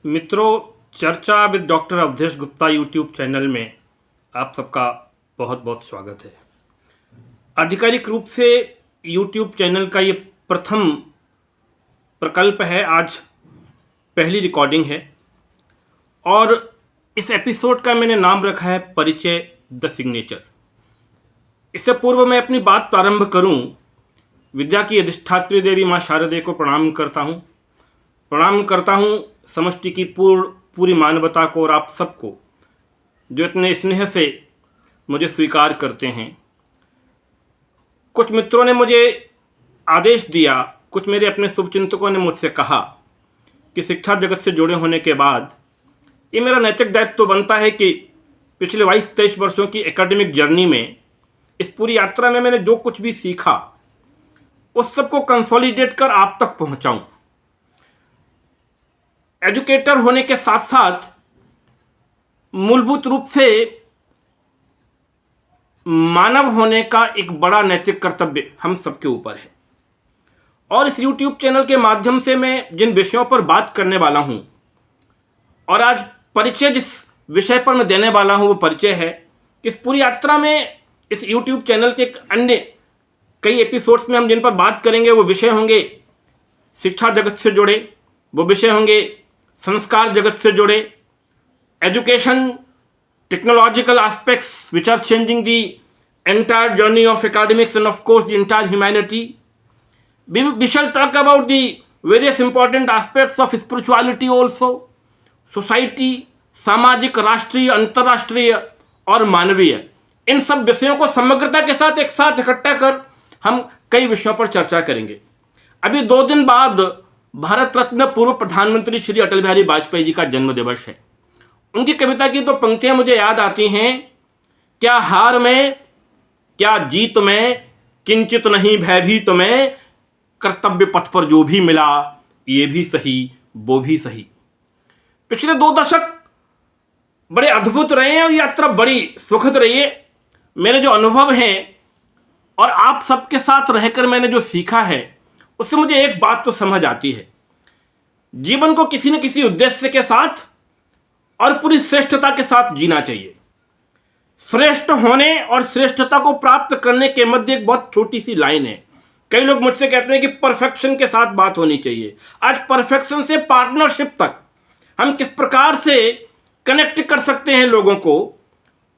मित्रों, चर्चा with doctor Avadhesh Gupta YouTube channel में आप सबका बहुत बहुत स्वागत है। आधिकारिक रूप से यूट्यूब चैनल का ये प्रथम प्रकल्प है। आज पहली रिकॉर्डिंग है और इस एपिसोड का मैंने नाम रखा है परिचय द सिग्नेचर। इससे पूर्व मैं अपनी बात प्रारंभ करूं, विद्या की अधिष्ठात्री देवी माँ शारदे को प्रणाम करता हूं समष्टि की पूरी मानवता को और आप सबको जो इतने स्नेह से मुझे स्वीकार करते हैं। कुछ मित्रों ने मुझे आदेश दिया, कुछ मेरे अपने शुभचिंतकों ने मुझसे कहा कि शिक्षा जगत से जुड़े होने के बाद ये मेरा नैतिक दायित्व तो बनता है कि पिछले 22-23 वर्षों की एकेडमिक जर्नी में, इस पूरी यात्रा में मैंने जो कुछ भी सीखा उस सबको कंसोलिडेट कर आप तक पहुंचाऊं। एजुकेटर होने के साथ साथ मूलभूत रूप से मानव होने का एक बड़ा नैतिक कर्तव्य हम सबके ऊपर है। और इस YouTube चैनल के माध्यम से मैं जिन विषयों पर बात करने वाला हूं और आज परिचय जिस विषय पर मैं देने वाला हूं वो परिचय है कि इस पूरी यात्रा में इस YouTube चैनल के अन्य कई एपिसोड्स में हम जिन पर बात करेंगे वो विषय होंगे शिक्षा जगत से जुड़े, वो विषय होंगे संस्कार जगत से जुड़े, education, technological aspects which are changing the entire journey of academics and of course the entire humanity. We shall talk about the various important aspects of spirituality also, society, सामाजिक, राष्ट्रीय, अंतर्राष्ट्रीय और मानवीय, इन सब विषयों को समग्रता के साथ एक साथ इकट्ठा कर हम कई विषयों पर चर्चा करेंगे। अभी 2 दिन बाद भारत रत्न पूर्व प्रधानमंत्री श्री अटल बिहारी वाजपेयी जी का जन्म दिवस है। उनकी कविता की तो पंक्तियां मुझे याद आती हैं, क्या हार में क्या जीत में किंचित नहीं भयभीत में, कर्तव्य पथ पर जो भी मिला ये भी सही वो भी सही। पिछले 2 दशक बड़े अद्भुत रहे हैं और यात्रा बड़ी सुखद रही है। मेरे जो अनुभव हैं और आप सबके साथ रहकर मैंने जो सीखा है उससे मुझे एक बात तो समझ आती है, जीवन को किसी न किसी उद्देश्य के साथ और पूरी श्रेष्ठता के साथ जीना चाहिए। श्रेष्ठ होने और श्रेष्ठता को प्राप्त करने के मध्य एक बहुत छोटी सी लाइन है। कई लोग मुझसे कहते हैं कि परफेक्शन के साथ बात होनी चाहिए। आज परफेक्शन से पार्टनरशिप तक हम किस प्रकार से कनेक्ट कर सकते हैं लोगों को,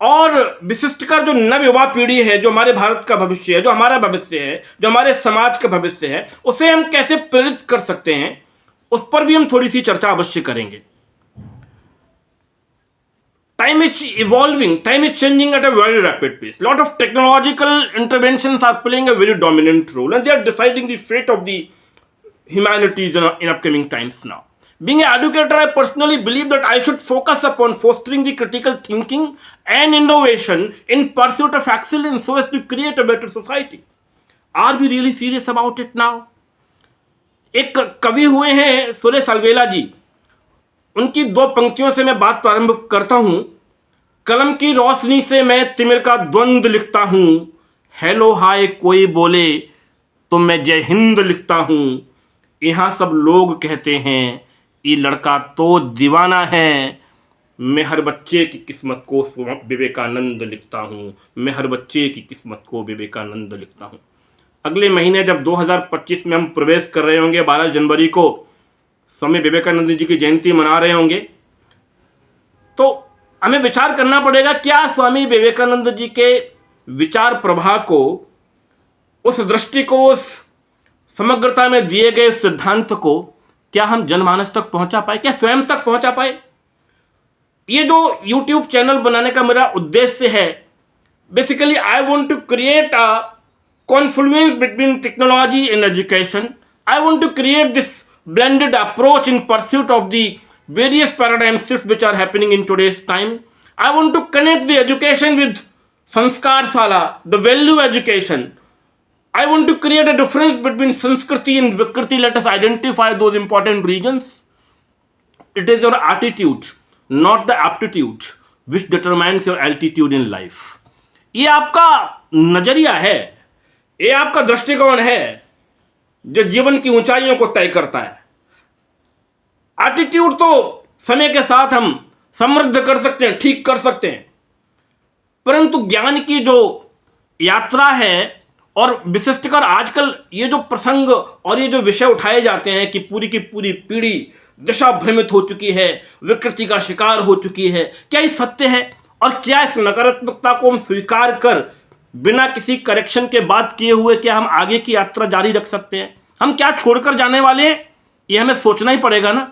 और विशिष्टकर जो नवयुवा पीढ़ी है, जो हमारे भारत का भविष्य है, जो हमारा भविष्य है, जो हमारे समाज का भविष्य है, उसे हम कैसे प्रेरित कर सकते हैं, उस पर भी हम थोड़ी सी चर्चा अवश्य करेंगे। Time is evolving, time is changing at a very rapid pace. Lot of technological interventions are playing a very dominant role and they are deciding the fate of the humanities in upcoming times now. Being an educator, I personally believe that I should focus upon fostering the critical thinking and innovation in pursuit of excellence so as to create a better society. Are we really serious about it now? एक कवि हुए हैं सुरेश अलवेला जी, उनकी 2 पंक्तियों से मैं बात प्रारंभ करता हूं। कलम की रोशनी से मैं तिमिर का द्वंद्व लिखता हूं, हेलो हाय कोई बोले तो मैं जय हिंद लिखता हूं। यहां सब लोग कहते हैं ये लड़का तो दीवाना है, मैं हर बच्चे की किस्मत को विवेकानंद लिखता हूं, मैं हर बच्चे की किस्मत को विवेकानंद लिखता हूं। अगले महीने जब 2025 में हम प्रवेश कर रहे होंगे, 12 जनवरी को स्वामी विवेकानंद जी की जयंती मना रहे होंगे, तो हमें विचार करना पड़ेगा क्या स्वामी विवेकानंद जी के विचार प्रवाह को, उस दृष्टि को, उस समग्रता में दिए गए सिद्धांत को क्या हम जनमानस तक पहुंचा पाए, क्या स्वयं तक पहुंचा पाए। ये जो YouTube चैनल बनाने का मेरा उद्देश्य है, basically I want to create a confluence between technology and education. I want to create this blended approach in pursuit of the various paradigm shifts which are happening in today's time. I want to connect the education with Sanskar Sala, the value education. I want to create a difference between Sanskriti and Vikriti. Let us identify those important regions. It is your attitude, not the aptitude, which determines your altitude in life. ये आपका नजरिया है, ये आपका दृष्टिकोण है जो जीवन की ऊंचाइयों को तय करता है। एटीट्यूड तो समय के साथ हम समृद्ध कर सकते हैं, ठीक कर सकते हैं, परंतु ज्ञान की जो यात्रा है, और विशिष्टकर आजकल ये जो प्रसंग और ये जो विषय उठाए जाते हैं कि पूरी की पूरी पीढ़ी दिशा भ्रमित हो चुकी है, विकृति का शिकार हो चुकी है, क्या ये सत्य है? और क्या इस नकारात्मकता को हम स्वीकार कर बिना किसी करेक्शन के बात किए हुए क्या हम आगे की यात्रा जारी रख सकते हैं? हम क्या छोड़कर जाने वाले हैं, ये हमें सोचना ही पड़ेगा ना।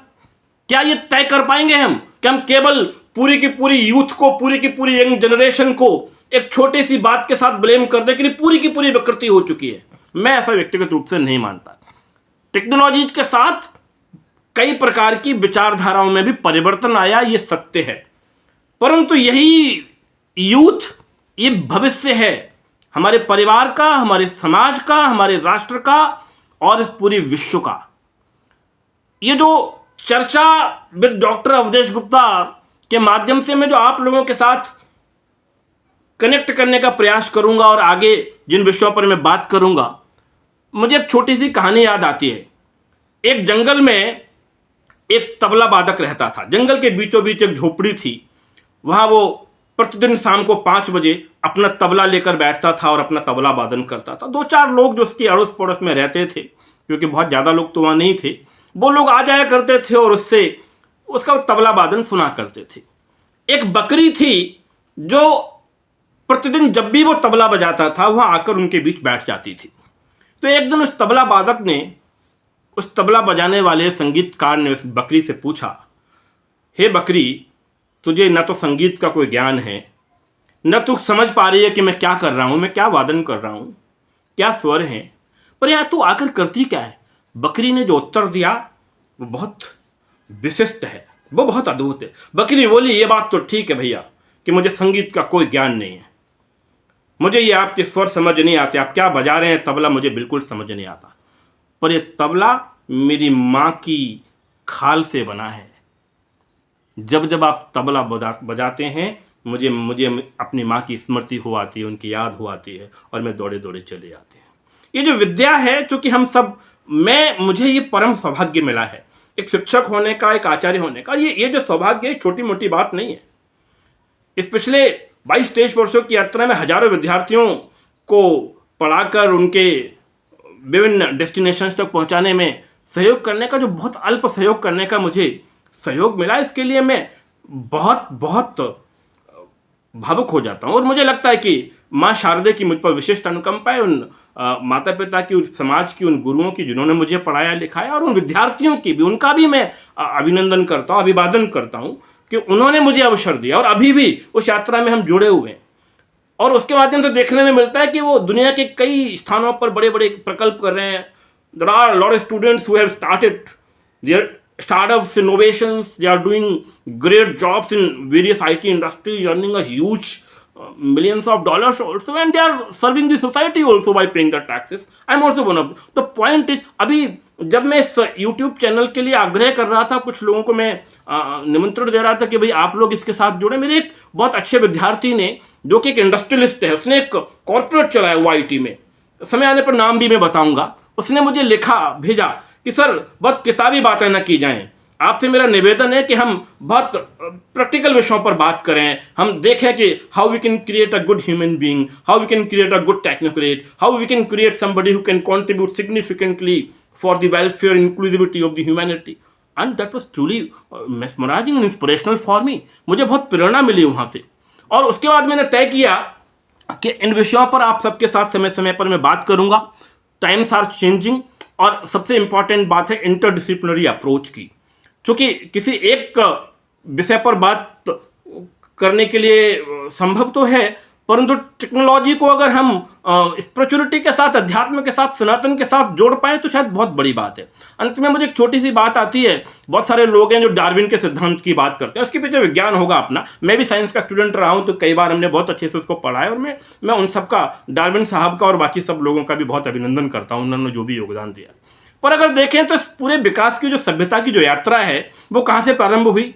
क्या ये तय कर पाएंगे हम कि हम केवल पूरी की पूरी यूथ को, पूरी की पूरी यंग जनरेशन को एक छोटी सी बात के साथ ब्लेम कर दें कि पूरी की पूरी विकृति हो चुकी है? मैं ऐसा व्यक्तिगत रूप से नहीं मानता। टेक्नोलॉजी के साथ कई प्रकार की विचारधाराओं में भी परिवर्तन आया, ये सत्य है, परंतु यही यूथ, ये भविष्य है हमारे परिवार का, हमारे समाज का, हमारे राष्ट्र का और इस पूरी विश्व का। ये जो चर्चा विद डॉक्टर अवधेश गुप्ता के माध्यम से मैं जो आप लोगों के साथ कनेक्ट करने का प्रयास करूंगा और आगे जिन विषयों पर मैं बात करूंगा, मुझे एक छोटी सी कहानी याद आती है। एक जंगल में एक तबला वादक रहता था। जंगल के बीचों बीच एक झोपड़ी थी। वहां वो प्रतिदिन शाम को 5 बजे अपना तबला लेकर बैठता था और अपना तबला वादन करता था। 2-4 लोग जो उसके अड़ोस पड़ोस में रहते थे, क्योंकि बहुत ज़्यादा लोग तो वहाँ नहीं थे, वो लोग आ जाया करते थे और उससे उसका तबला वादन सुना करते थे। एक बकरी थी जो प्रतिदिन जब भी वो तबला बजाता था वहाँ आकर उनके बीच बैठ जाती थी। तो एक दिन उस तबला वादक ने, उस तबला बजाने वाले संगीतकार ने उस बकरी से पूछा, हे बकरी, तुझे न तो संगीत का कोई ज्ञान है, न तू समझ पा रही है कि मैं क्या कर रहा हूँ, मैं क्या वादन कर रहा हूँ, क्या स्वर हैं, पर यार तू आकर करती क्या है? बकरी ने जो उत्तर दिया वो बहुत विशिष्ट है, वो बहुत अद्भुत है। बकरी बोली, ये बात तो ठीक है भैया कि मुझे संगीत का कोई ज्ञान नहीं है, मुझे ये आपके स्वर समझ नहीं आते, आप क्या बजा रहे हैं तबला मुझे बिल्कुल समझ नहीं आता, पर ये तबला मेरी माँ की खाल से बना है। जब जब आप तबला बजाते हैं मुझे अपनी माँ की स्मृति हो आती है, उनकी याद हो आती है और मैं दौड़े दौड़े चले आते हैं। ये जो विद्या है, चूँकि हम सब, मुझे ये परम सौभाग्य मिला है एक शिक्षक होने का, एक आचार्य होने का। ये जो सौभाग्य है छोटी मोटी बात नहीं है। इस पिछले 22-23 वर्षों की यात्रा में हजारों विद्यार्थियों को पढ़ाकर उनके विभिन्न डेस्टिनेशंस तक पहुंचाने में सहयोग करने का, जो बहुत अल्प सहयोग करने का मुझे सहयोग मिला, इसके लिए मैं बहुत बहुत भावुक हो जाता हूँ। और मुझे लगता है कि माँ शारदे की मुझ पर विशिष्ट अनुकंपा है, उन माता पिता की, उस समाज की, उन गुरुओं की जिन्होंने मुझे पढ़ाया लिखाया, और उन विद्यार्थियों की भी, उनका भी मैं अभिनंदन करता हूँ, अभिवादन करता हूँ कि उन्होंने मुझे अवसर दिया और अभी भी उस यात्रा में हम जुड़े हुए हैं। और उसके माध्यम से देखने में मिलता है कि वो दुनिया के कई स्थानों पर बड़े बड़े प्रकल्प कर रहे हैं। There are a lot of students who have started their startups, innovations. They are doing great jobs in various IT industries, earning a huge millions of dollars also, and they are serving the society also by paying the taxes. I'm also one of them. The point is, अभी जब मैं इस YouTube channel के लिए आग्रह कर रहा था, कुछ लोगों को मैं निमंत्रण दे रहा था कि भाई आप लोग इसके साथ जुड़े, मेरे एक बहुत अच्छे विद्यार्थी ने, जो कि एक इंडस्ट्रियलिस्ट है, उसने एक कॉर्पोरेट चलाया हुआ IT में, समय आने पर नाम भी मैं बताऊंगा, उसने मुझे लिखा भेजा कि सर बहुत किताबी बातें ना की जाएं, आपसे मेरा निवेदन है कि हम बहुत प्रैक्टिकल विषयों पर बात करें, हम देखें कि how we can create a good human being, how we can create a good technocrat, how we can create somebody who can contribute significantly for the welfare inclusivity of the humanity. And that was truly mesmerising and inspirational for me. मुझे बहुत प्रेरणा मिली वहाँ से। और उसके बाद मैंने तय किया कि इन विषयों पर आप सबके साथ समय समय पर मैं बात करूँगा। टाइम्स आर चेंजिंग, और सबसे इंपॉर्टेंट बात है इंटरडिसिप्लिनरी अप्रोच की। क्योंकि किसी एक विषय पर बात करने के लिए संभव तो है, परंतु टेक्नोलॉजी को अगर हम स्पिरिचुअलिटी के साथ, अध्यात्म के साथ, सनातन के साथ जोड़ पाए तो शायद बहुत बड़ी बात है। अंत में मुझे एक छोटी सी बात आती है, बहुत सारे लोग हैं जो डार्विन के सिद्धांत की बात करते हैं, उसके पीछे विज्ञान होगा अपना। मैं भी साइंस का स्टूडेंट रहा हूँ, तो कई बार हमने बहुत अच्छे से उसको पढ़ा है, और मैं उन सबका, डार्विन साहब का और बाकी सब लोगों का भी बहुत अभिनंदन करता हूँ, उन्होंने जो भी योगदान दिया। पर अगर देखें तो इस पूरे विकास की, जो सभ्यता की जो यात्रा है, वो कहाँ से प्रारंभ हुई?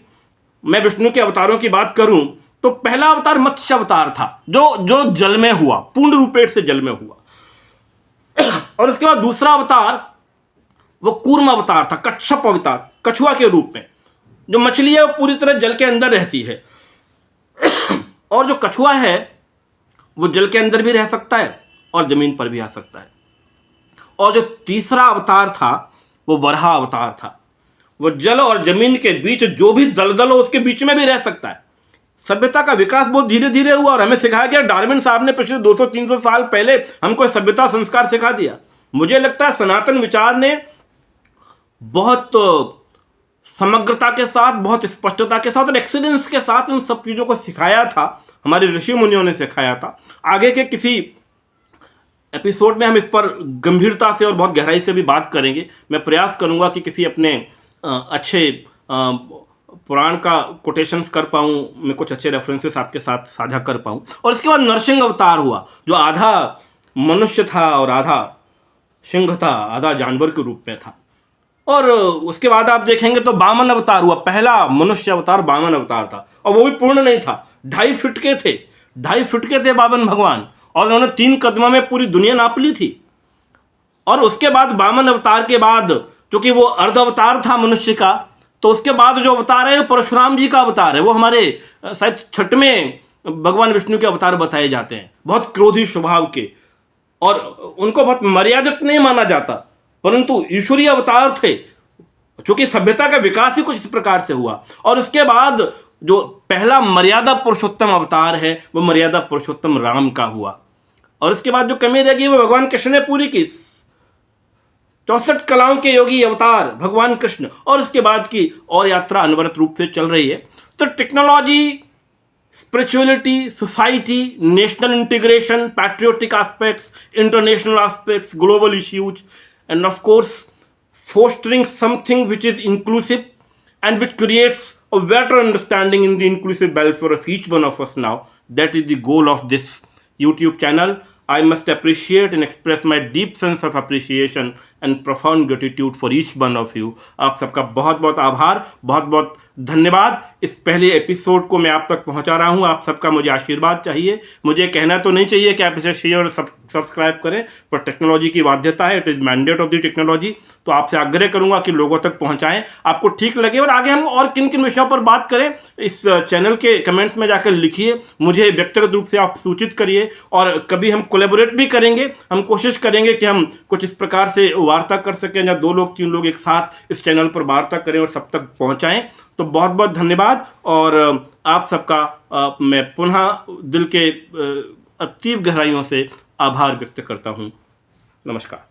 मैं विष्णु के अवतारों की बात करूं तो पहला अवतार मत्स्य अवतार था, जो जल में हुआ, पूर्ण रूपेण से जल में हुआ। और उसके बाद दूसरा अवतार वो कूर्म अवतार था, कच्छप अवतार, कछुआ के रूप में, जो मछली है वो पूरी तरह जल के अंदर रहती है, और जो कछुआ है वो जल के अंदर भी रह सकता है और जमीन पर भी आ सकता है। और जो तीसरा अवतार था वो वराह अवतार था, वो जल और जमीन के बीच जो भी दलदल हो उसके बीच में भी रह सकता है। सभ्यता का विकास बहुत धीरे धीरे हुआ और हमें सिखाया गया। डार्विन साहब ने पिछले 200-300 साल पहले हमको सभ्यता संस्कार सिखा दिया। मुझे लगता है सनातन विचार ने बहुत समग्रता के साथ, बहुत स्पष्टता के साथ और एक्सीलेंस के साथ उन सब चीज़ों को सिखाया था। हमारे ऋषि मुनियों ने सिखाया था। आगे के किसी एपिसोड में हम इस पर गंभीरता से और बहुत गहराई से भी बात करेंगे। मैं प्रयास करूंगा कि किसी अपने अच्छे पुराण का कोटेशंस कर पाऊँ, मैं कुछ अच्छे रेफरेंसेस आपके साथ साझा कर पाऊँ। और इसके बाद नरसिंह अवतार हुआ, जो आधा मनुष्य था और आधा सिंह था, आधा जानवर के रूप में था। और उसके बाद आप देखेंगे तो वामन अवतार हुआ, पहला मनुष्य अवतार वामन अवतार था, और वो भी पूर्ण नहीं था, 2.5 फीट के थे, 2.5 फीट के थे वामन भगवान, और उन्होंने 3 कदमों में पूरी दुनिया नाप ली थी। और उसके बाद वामन अवतार के बाद, क्योंकि वो अर्ध अवतार था मनुष्य का, तो उसके बाद जो अवतार है वो परशुराम जी का अवतार है। वो हमारे शायद 6वें भगवान विष्णु के अवतार बताए जाते हैं, बहुत क्रोधी स्वभाव के, और उनको बहुत मर्यादित नहीं माना जाता, परंतु ईश्वरीय अवतार थे, क्योंकि सभ्यता का विकास ही कुछ इस प्रकार से हुआ। और उसके बाद जो पहला मर्यादा पुरुषोत्तम अवतार है वो मर्यादा पुरुषोत्तम राम का हुआ। और उसके बाद जो कमी रहेगी वो भगवान कृष्ण ने पूरी की, 64 कलाओं के योगी अवतार भगवान कृष्ण। और उसके बाद की और यात्रा अनवरत रूप से चल रही है। तो technology, spirituality, society, national integration, patriotic aspects, international aspects, global issues, and of course fostering something which is inclusive and which creates a better understanding in the inclusive welfare of each one of us now. That is the goal of this YouTube channel. I must appreciate and express my deep sense of appreciation and profound gratitude for each one of you. आप सबका बहुत बहुत आभार, बहुत बहुत धन्यवाद। इस पहले एपिसोड को मैं आप तक पहुंचा रहा हूं। आप सबका मुझे आशीर्वाद चाहिए। मुझे कहना तो नहीं चाहिए कि आप इसे शेयर और सब्सक्राइब करें, पर टेक्नोलॉजी की बाध्यता है, it is mandate of the technology. तो आपसे आग्रह करूंगा कि लोगों तक पहुंचाएं, आपको ठीक लगे। और आगे हम और किन किन विषयों पर बात करें, इस चैनल के कमेंट्स में जाकर लिखिए, मुझे व्यक्तिगत रूप से आप सूचित करिए, और कभी हम कोलैबोरेट भी करेंगे। हम कोशिश करेंगे कि हम कुछ इस प्रकार से वार्ता कर सकें, या 2 लोग 3 लोग एक साथ इस चैनल पर वार्ता करें और सब तक पहुंचाएं। तो बहुत बहुत धन्यवाद, और आप सबका मैं पुनः दिल के अतीव गहराइयों से आभार व्यक्त करता हूं। नमस्कार।